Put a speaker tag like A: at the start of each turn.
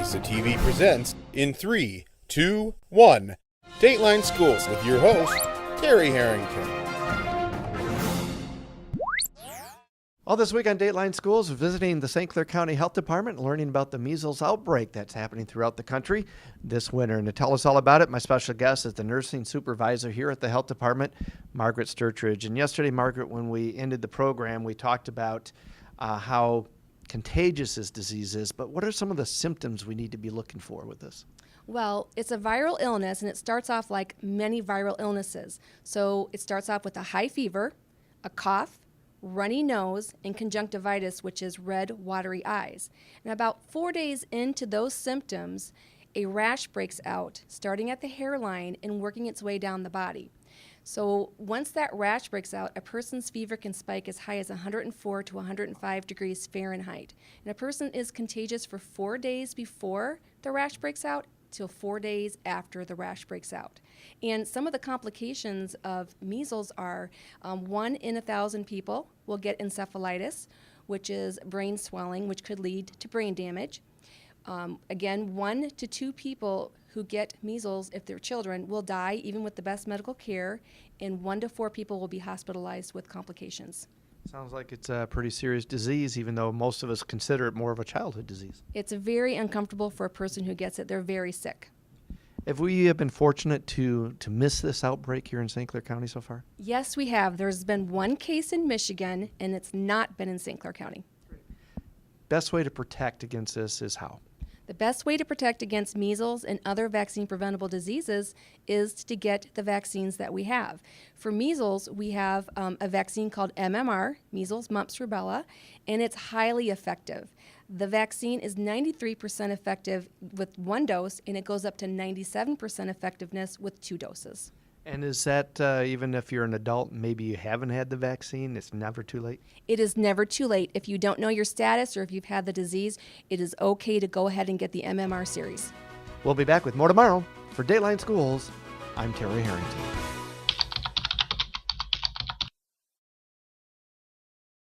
A: Alexa TV presents in 3, 2, 1, Dateline Schools with your host, Terry Harrington.
B: All this week on Dateline Schools, we're visiting the St. Clair County Health Department and learning about the measles outbreak that's happening throughout the country this winter. And to tell us all about it, my special guest is the nursing supervisor here at the Health Department, Margaret Sturridge. And yesterday, Margaret, when we ended the program, we talked about how contagious this disease is, but what are some of the symptoms we need to be looking for with this?
C: Well, it's a viral illness, and it starts off like many viral illnesses. So it starts off with a high fever, a cough, runny nose, and conjunctivitis, which is red, watery eyes. And about 4 days into those symptoms, a rash breaks out, starting at the hairline and working its way down the body. So once that rash breaks out, a person's fever can spike as high as 104 to 105 degrees Fahrenheit. And a person is contagious for 4 days before the rash breaks out till 4 days after the rash breaks out. And some of the complications of measles are 1 in 1,000 people will get encephalitis, which is brain swelling, which could lead to brain damage. Again, 1 to 2 people who get measles, if they're children, will die even with the best medical care, and 1 to 4 people will be hospitalized with complications.
B: Sounds like it's a pretty serious disease, even though most of us consider it more of a childhood disease.
C: It's very uncomfortable for a person who gets it. They're very sick.
B: Have we been fortunate to miss this outbreak here in St. Clair County so far?
C: Yes, we have. There's been 1 case in Michigan, and it's not been in St. Clair County.
B: Best way to protect against this is how?
C: The best way to protect against measles and other vaccine-preventable diseases is to get the vaccines that we have. For measles, we have a vaccine called MMR, measles, mumps, rubella, and it's highly effective. The vaccine is 93% effective with 1 dose, and it goes up to 97% effectiveness with 2 doses.
B: And is that even if you're an adult, maybe you haven't had the vaccine, it's never too late?
C: It is never too late. If you don't know your status or if you've had the disease, it is okay to go ahead and get the MMR series.
B: We'll be back with more tomorrow. For Dateline Schools, I'm Terry Harrington.